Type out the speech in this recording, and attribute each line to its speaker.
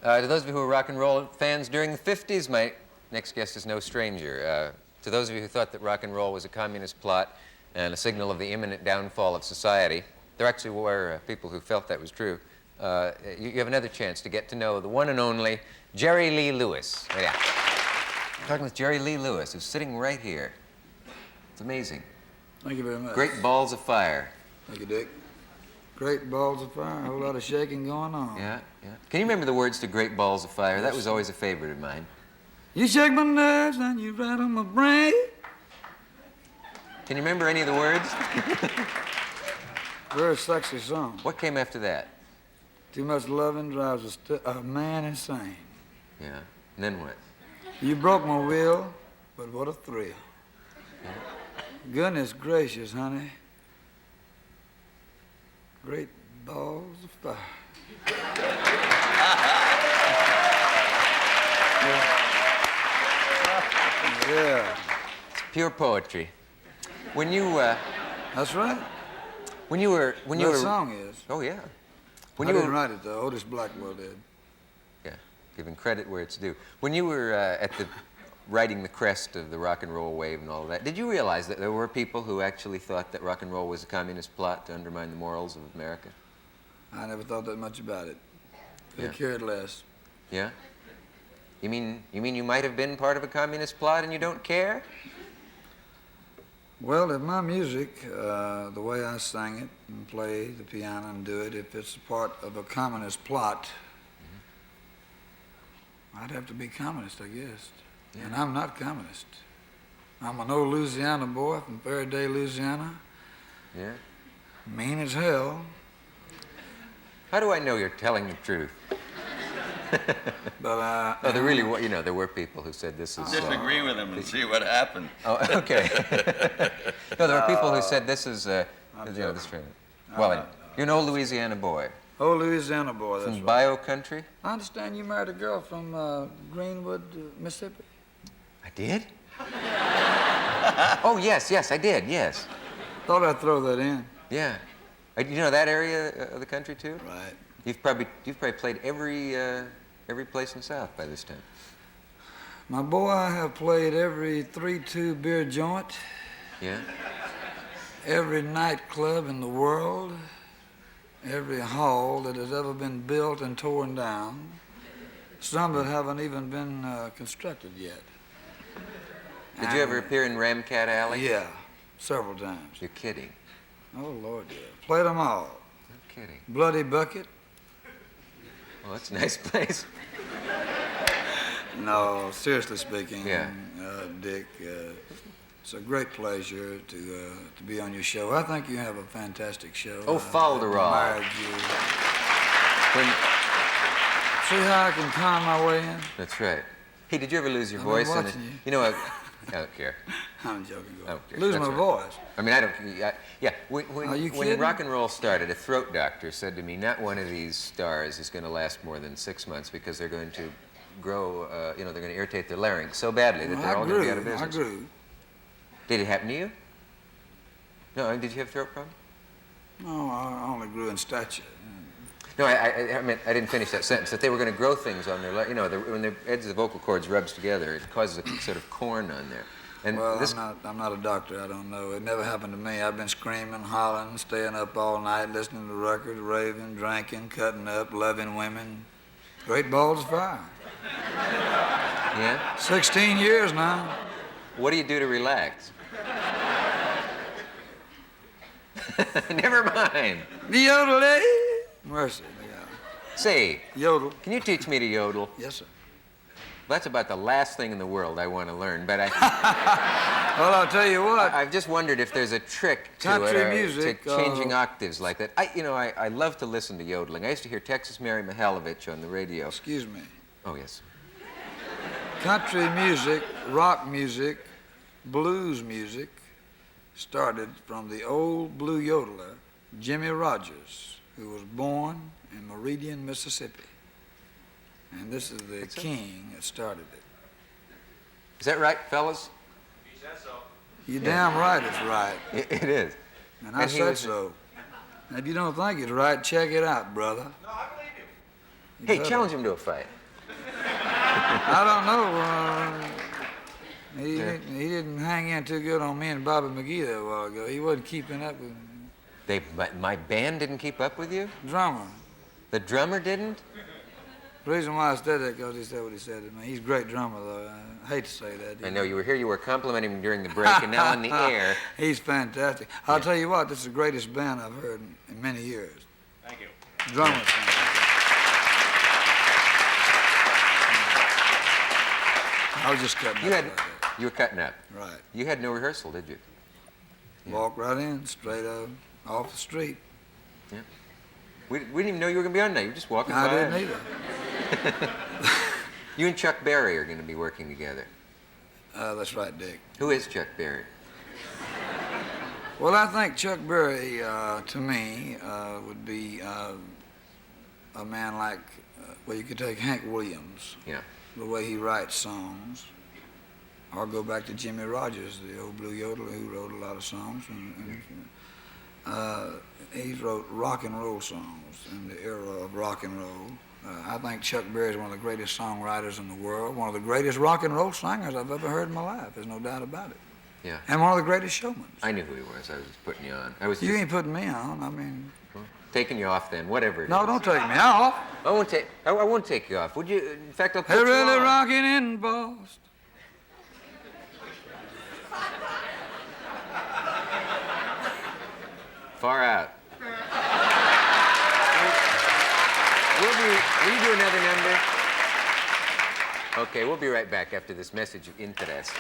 Speaker 1: To those of you who were rock and roll fans during the 50s, my next guest is no stranger. To those of you who thought that rock and roll was a communist plot and a signal of the imminent downfall of society, there actually were people who felt that was true. You have another chance to get to know the one and only Jerry Lee Lewis. Yeah. I'm talking with Jerry Lee Lewis, who's sitting right here. It's amazing.
Speaker 2: Thank you very much.
Speaker 1: Great balls of fire.
Speaker 2: Thank you, Dick. Great balls of fire, a whole lot of shaking going on.
Speaker 1: Yeah, yeah. Can you remember the words to Great Balls of Fire? That was always a favorite of mine.
Speaker 2: You shake my nerves and you rattle my brain.
Speaker 1: Can you remember any of the words?
Speaker 2: Very sexy song.
Speaker 1: What came after that?
Speaker 2: Too much loving drives a man insane.
Speaker 1: Yeah. And then what?
Speaker 2: You broke my will, but what a thrill.
Speaker 1: Yeah.
Speaker 2: Goodness gracious, honey. Great balls of fire. Yeah.
Speaker 1: It's pure poetry. When you,
Speaker 2: That's right.
Speaker 1: When you were...
Speaker 2: That song is.
Speaker 1: Oh, yeah.
Speaker 2: I didn't write it, though. Otis Blackwell did.
Speaker 1: Yeah, giving credit where it's due. When you were riding the crest of the rock and roll wave and all of that, did you realize that there were people who actually thought that rock and roll was a communist plot to undermine the morals of America?
Speaker 2: I never thought that much about it. They
Speaker 1: Yeah.
Speaker 2: cared less.
Speaker 1: Yeah? You mean you might have been part of a communist plot and you don't care?
Speaker 2: Well, if my music, the way I sing it and play the piano and do it, if it's a part of a communist plot, I'd have to be communist, I guess. Yeah. And I'm not communist. I'm an old Louisiana boy from Faraday, Louisiana.
Speaker 1: Yeah?
Speaker 2: Mean as hell.
Speaker 1: How do I know you're telling the truth?
Speaker 2: But
Speaker 1: oh, there really were, you know, there were people who said this is...
Speaker 3: Disagree with him and see what happened.
Speaker 1: Oh, okay. No, there were people who said this is, you know, this train. Well, you're an old Louisiana boy.
Speaker 2: Old Louisiana boy, that's
Speaker 1: From
Speaker 2: right.
Speaker 1: Bio Country?
Speaker 2: I understand you married a girl from Greenwood, Mississippi.
Speaker 1: I did? Oh, yes, I did, yes.
Speaker 2: Thought I'd throw that in.
Speaker 1: Yeah. You know that area of the country, too?
Speaker 2: Right.
Speaker 1: You've probably played every place in the South by this time.
Speaker 2: My boy, I have played every 3-2 beer joint,
Speaker 1: Yeah?
Speaker 2: every nightclub in the world, every hall that has ever been built and torn down, some that haven't even been constructed yet.
Speaker 1: Did you ever appear in Ramcat Alley?
Speaker 2: Yeah, several times.
Speaker 1: You're kidding.
Speaker 2: Oh, Lord, yeah. Played them all.
Speaker 1: No kidding.
Speaker 2: Bloody Bucket.
Speaker 1: Well, that's a nice place.
Speaker 2: No, seriously speaking,
Speaker 1: Yeah.
Speaker 2: Dick, it's a great pleasure to be on your show. I think you have a fantastic show.
Speaker 1: Oh, Falderall.
Speaker 2: I admired you. See how I can con my way in?
Speaker 1: That's right. Hey, did you ever lose your
Speaker 2: I've
Speaker 1: voice?
Speaker 2: been watching you.
Speaker 1: You know, I don't care.
Speaker 2: I'm joking.
Speaker 1: I don't care.
Speaker 2: Lose
Speaker 1: That's
Speaker 2: my
Speaker 1: right.
Speaker 2: voice.
Speaker 1: I mean, I don't. Yeah.
Speaker 2: Are you
Speaker 1: When
Speaker 2: kidding?
Speaker 1: rock and roll started, a throat doctor said to me, "Not one of these stars is going to last more than 6 months because they're going to grow. You know, they're going to irritate their larynx so badly that they're all going to be out of business."
Speaker 2: I grew.
Speaker 1: Did it happen to you? No. Did you have throat problems?
Speaker 2: No, I only grew in stature.
Speaker 1: No, I meant I didn't finish that sentence. That they were going to grow things on their, you know, when the edges of the vocal cords rubs together, it causes a sort of corn on there. And
Speaker 2: Well,
Speaker 1: this,
Speaker 2: I'm not a doctor. I don't know. It never happened to me. I've been screaming, hollering, staying up all night, listening to records, raving, drinking, cutting up, loving women. Great balls of fire.
Speaker 1: yeah.
Speaker 2: 16 years now.
Speaker 1: What do you do to relax? Never mind.
Speaker 2: Yodel, eh? Mercy, yeah.
Speaker 1: Say,
Speaker 2: Yodel.
Speaker 1: can you teach me to yodel?
Speaker 2: Yes, sir.
Speaker 1: That's about the last thing in the world I want to learn, but
Speaker 2: Well, I'll tell you what.
Speaker 1: I've just wondered if there's a trick to
Speaker 2: Country
Speaker 1: it,
Speaker 2: music,
Speaker 1: to changing octaves like that. I love to listen to yodeling. I used to hear Texas Mary Mihalovich on the radio.
Speaker 2: Excuse me.
Speaker 1: Oh, yes.
Speaker 2: Country music, rock music, blues music started from the old blue yodeler, Jimmy Rogers, who was born in Meridian, Mississippi. And this is the king that started it.
Speaker 1: Is that right, fellas?
Speaker 3: He says so.
Speaker 2: You're damn right it's right.
Speaker 1: It is.
Speaker 2: And I
Speaker 1: And he
Speaker 2: said
Speaker 1: was-
Speaker 2: so. And if you don't think it's right, check it out, brother.
Speaker 3: No, I believe
Speaker 1: Hey, challenge him to a fight.
Speaker 2: I don't know. He didn't hang in too good on me and Bobby McGee there a while ago. He wasn't keeping up with
Speaker 1: My band didn't keep up with you?
Speaker 2: drummer.
Speaker 1: The drummer didn't?
Speaker 2: The reason why I said that because he said what he said to me. He's a great drummer, though. I hate to say that.
Speaker 1: I know you were here, you were complimenting him during the break, and now on the air.
Speaker 2: He's fantastic. I'll tell you what, this is the greatest band I've heard in many years.
Speaker 3: Thank you.
Speaker 2: Drummer's fantastic. I was just cutting up. Like that.
Speaker 1: You were cutting up.
Speaker 2: Right.
Speaker 1: You had no rehearsal, did you?
Speaker 2: Walked right in, straight up, off the street.
Speaker 1: Yeah. We didn't even know you were going to be on tonight. You were just walking
Speaker 2: I
Speaker 1: by.
Speaker 2: didn't either.
Speaker 1: You and Chuck Berry are going to be working together.
Speaker 2: That's right, Dick.
Speaker 1: Who is Chuck Berry?
Speaker 2: Well, I think Chuck Berry, to me, would be a man like, well, you could take Hank Williams,
Speaker 1: Yeah.
Speaker 2: the way he writes songs, or go back to Jimmy Rogers, the old blue yodeler who wrote a lot of songs. He wrote rock and roll songs in the era of rock and roll. I think Chuck Berry is one of the greatest songwriters in the world, one of the greatest rock and roll singers I've ever heard in my life. There's no doubt about it.
Speaker 1: Yeah.
Speaker 2: And one of the greatest showmen.
Speaker 1: I knew who he was. I was just putting you on. I was
Speaker 2: You
Speaker 1: just
Speaker 2: ain't putting me on. I mean,
Speaker 1: taking you off then, whatever it
Speaker 2: no,
Speaker 1: is.
Speaker 2: don't take me off.
Speaker 1: I won't take you off. Would you? In fact, I'll put
Speaker 2: They're
Speaker 1: you
Speaker 2: really
Speaker 1: on.
Speaker 2: rocking in Boston.
Speaker 1: Far out. Will you do another number? Okay, we'll be right back after this message of interest.